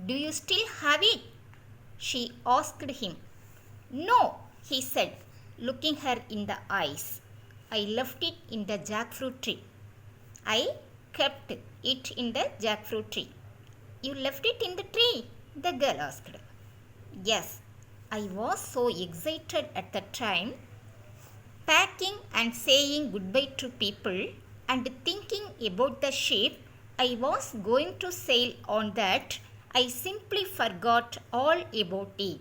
Do you still have it? She asked him. No, he said, looking her in the eyes. I left it in the jackfruit tree. I kept it in the jackfruit tree. You left it in the tree? The girl asked. Yes, I was so excited at the time, packing and saying goodbye to people and thinking about the ship I was going to sail on that I simply forgot all about it.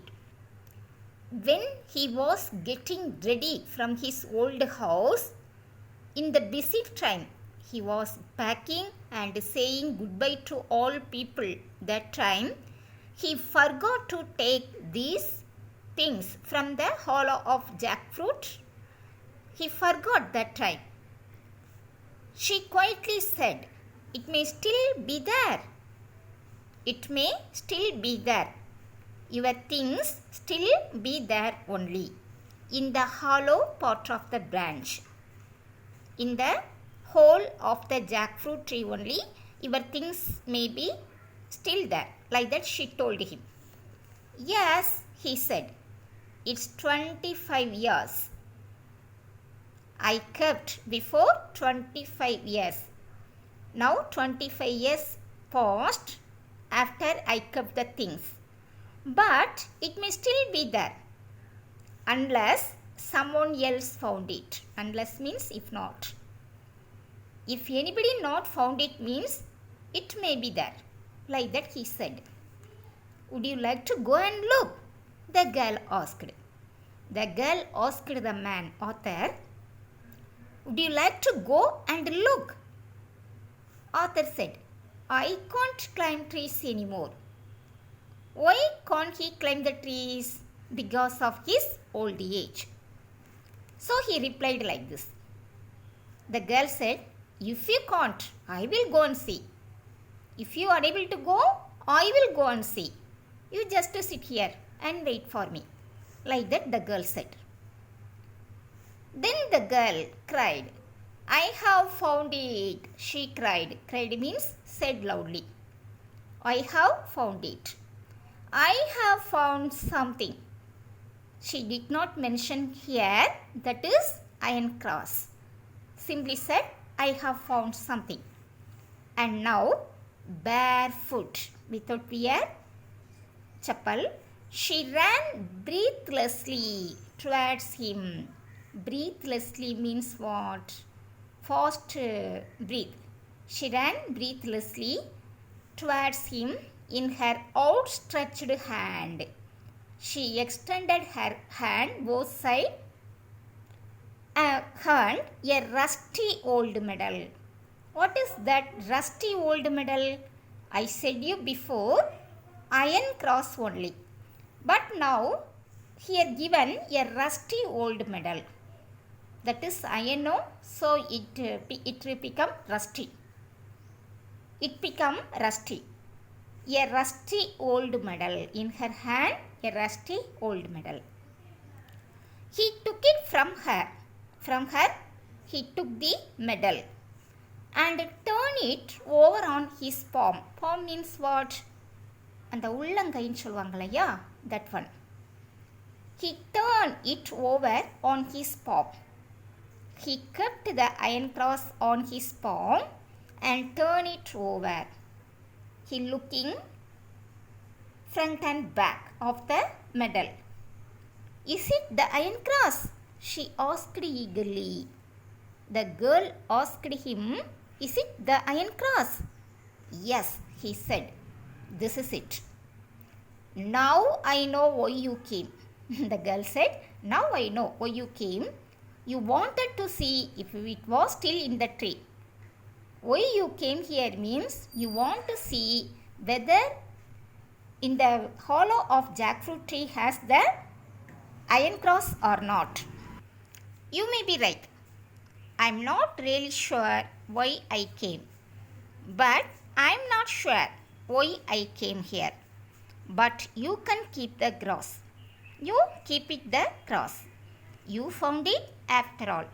When he was getting ready from his old house, in the busy time, he was packing and saying goodbye to all people that time, he forgot to take these things from the hollow of jackfruit. He forgot that time. She quietly said, it may still be there. It may still be there. Your things still be there only, in the hollow part of the branch. In the hole of the jackfruit tree only, your things may be still there. Like that she told him. Yes, he said, it's 25 years. I kept before 25 years. Now 25 years passed after I kept the things. But it may still be there. Unless someone else found it. Unless means if not. If anybody not found it means it may be there. Like that he said. Would you like to go and look? The girl asked. The girl asked the man, Arthur, would you like to go and look? Arthur said, I can't climb trees anymore. Why can't he climb the trees? Because of his old age. So he replied like this. The girl said, if you can't, I will go and see. If you are able to go, I will go and see. You just sit here and wait for me. Like that the girl said. Then the girl cried. I have found it, she cried. Cried means said loudly. I have found it. I have found something. She did not mention here, that is iron cross. Simply said, I have found something. And now, barefoot, without wear chappal, she ran breathlessly towards him. Breathlessly means what? Fast breathe. She ran breathlessly towards him in her outstretched hand. She extended her hand both sides and a rusty old medal. What is that rusty old medal? I said you before, iron cross only. But now, here given a rusty old medal. That is iron, no? So it will become rusty. It become rusty. A rusty old medal. In her hand, a rusty old medal. He took it from her. From her, he took the medal and turned it over on his palm. Palm means what? அந்த உள்ளங்கைன்னு சொல்லுவாங்களையா, that one. He turned it over on his palm. He kept the iron cross on his palm and turned it over. He looking front and back of the medal. Is it the iron cross? She asked eagerly. The girl asked him, is it the iron cross? Yes, he said. This is it. Now I know why you came. The girl said, now I know why you came. You wanted to see if it was still in the tree. Why you came here means you want to see whether in the hollow of jackfruit tree has the iron cross or not. You may be right. I am not really sure why I came. But I am not sure why I came here. But you can keep the cross. You keep it the cross. You found it after all.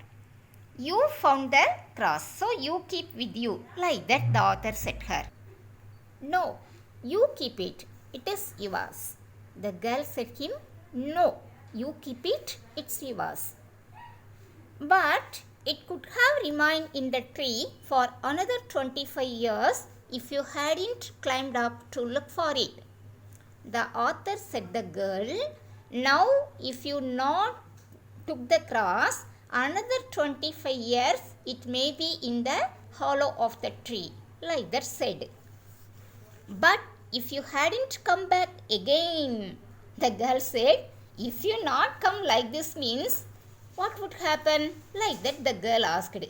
You found the cross, so you keep with you. Like that the author said her. No, You keep it. It is yours. The girl said him, no, you keep it. It's yours. But it could have remained in the tree for another 25 years if you hadn't climbed up to look for it. The author said the girl, now if you not took the grass, another 25 years it may be in the hollow of the tree, like that said. But if you hadn't come back again, the girl said, if you not come like this means, what would happen? Like that the girl asked.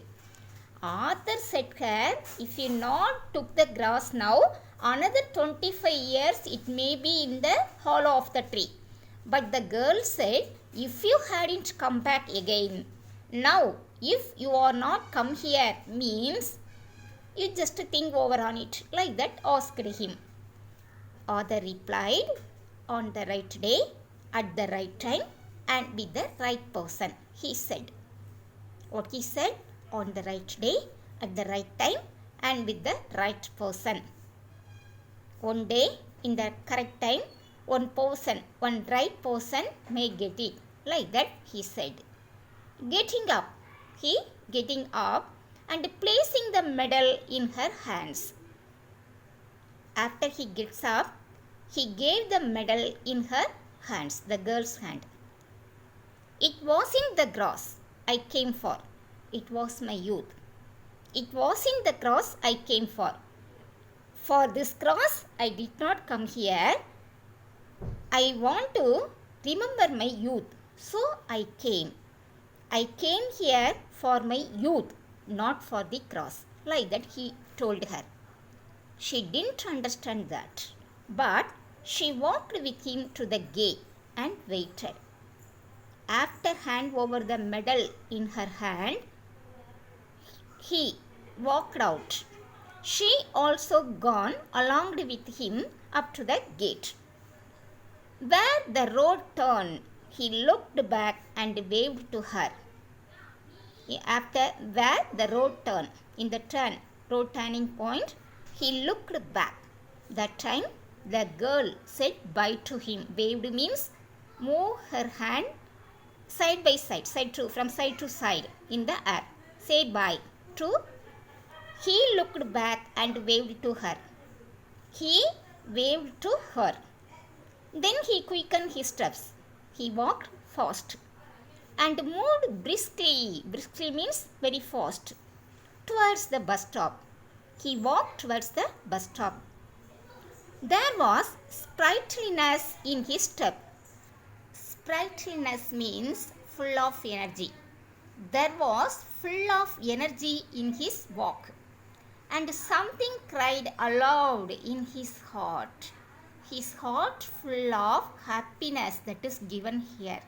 Arthur said her, if you not took the grass now, another 25 years it may be in the hollow of the tree. But the girl said, if you hadn't come back again, now if you are not come here means, you just think over on it. Like that asked him. Arthur replied, on the right day, at the right time, and with the right person, he said. What he said? On the right day, at the right time, and with the right person. One day, in the correct time, one right person may get it. Like that he said. Getting up and placing the medal in her hands. After he gets up, he gave the medal in her hands, the girl's hand. It wasn't the grass I came for. It was my youth. It wasn't the grass I came for. For this grass I did not come here. I want to remember my youth. So I came. I came here for my youth, not for the grass. Like that he told her. She didn't understand that, but she walked with him to the gate and waited. After hand over the medal in her hand, he walked out. She also gone along with him up to the gate. Where the road turned, he looked back and waved to her. After where the road turned, in the road turning point, he looked back. That time the girl said bye to him. Waved means move her hand side by side, from side to side in the air. Say bye to. He looked back and waved to her. He waved to her. Then he quickened his steps. He walked fast and moved briskly. Briskly means very fast. Towards the bus stop. He walked towards the bus stop. There was sprightliness in his step. Sprightliness means full of energy. There was full of energy in his walk. And something cried aloud in his heart. His heart full of happiness, that is given here.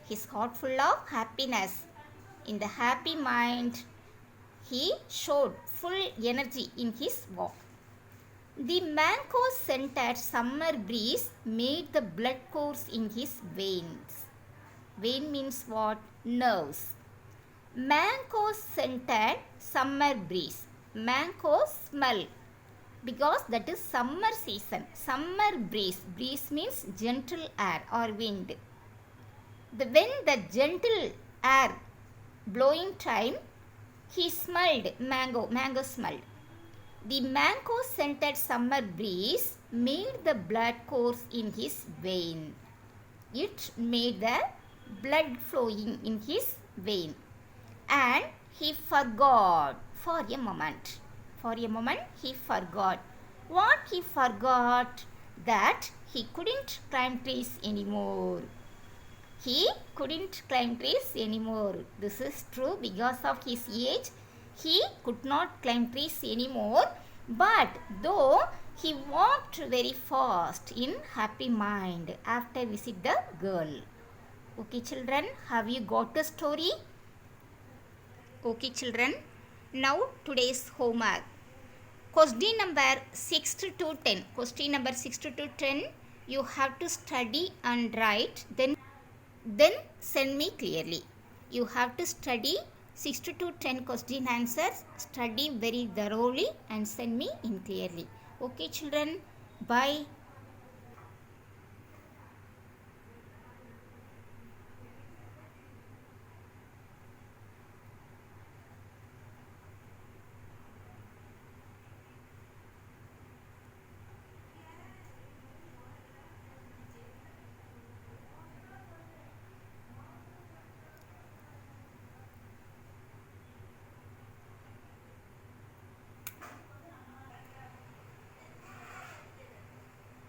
His heart full of happiness. In the happy mind, he showed full energy in his walk. The mango-scented summer breeze made the blood course in his veins. Vein means what? Nerves. Mango-scented summer breeze. Mango smell, because that is summer season. Summer breeze. Breeze means gentle air or wind. When the gentle air blowing time, he smelled mango smelled. The mango-scented summer breeze made the blood course in his vein. It made the blood flowing in his vein. And he forgot for a moment. For a moment he forgot. What he forgot? That he couldn't climb trees anymore. He couldn't climb trees anymore. This is true because of his age. He could not climb trees anymore. But though he walked very fast in happy mind after visit the girl. Okay children, have you got the story? Okay children, now today's homework. Question number 6 to 10. Question number 6 to 10. You have to study and write. Then send me clearly. You have to study 6 to 10 question answers. Study very thoroughly and send me in clearly. Okay children. Bye.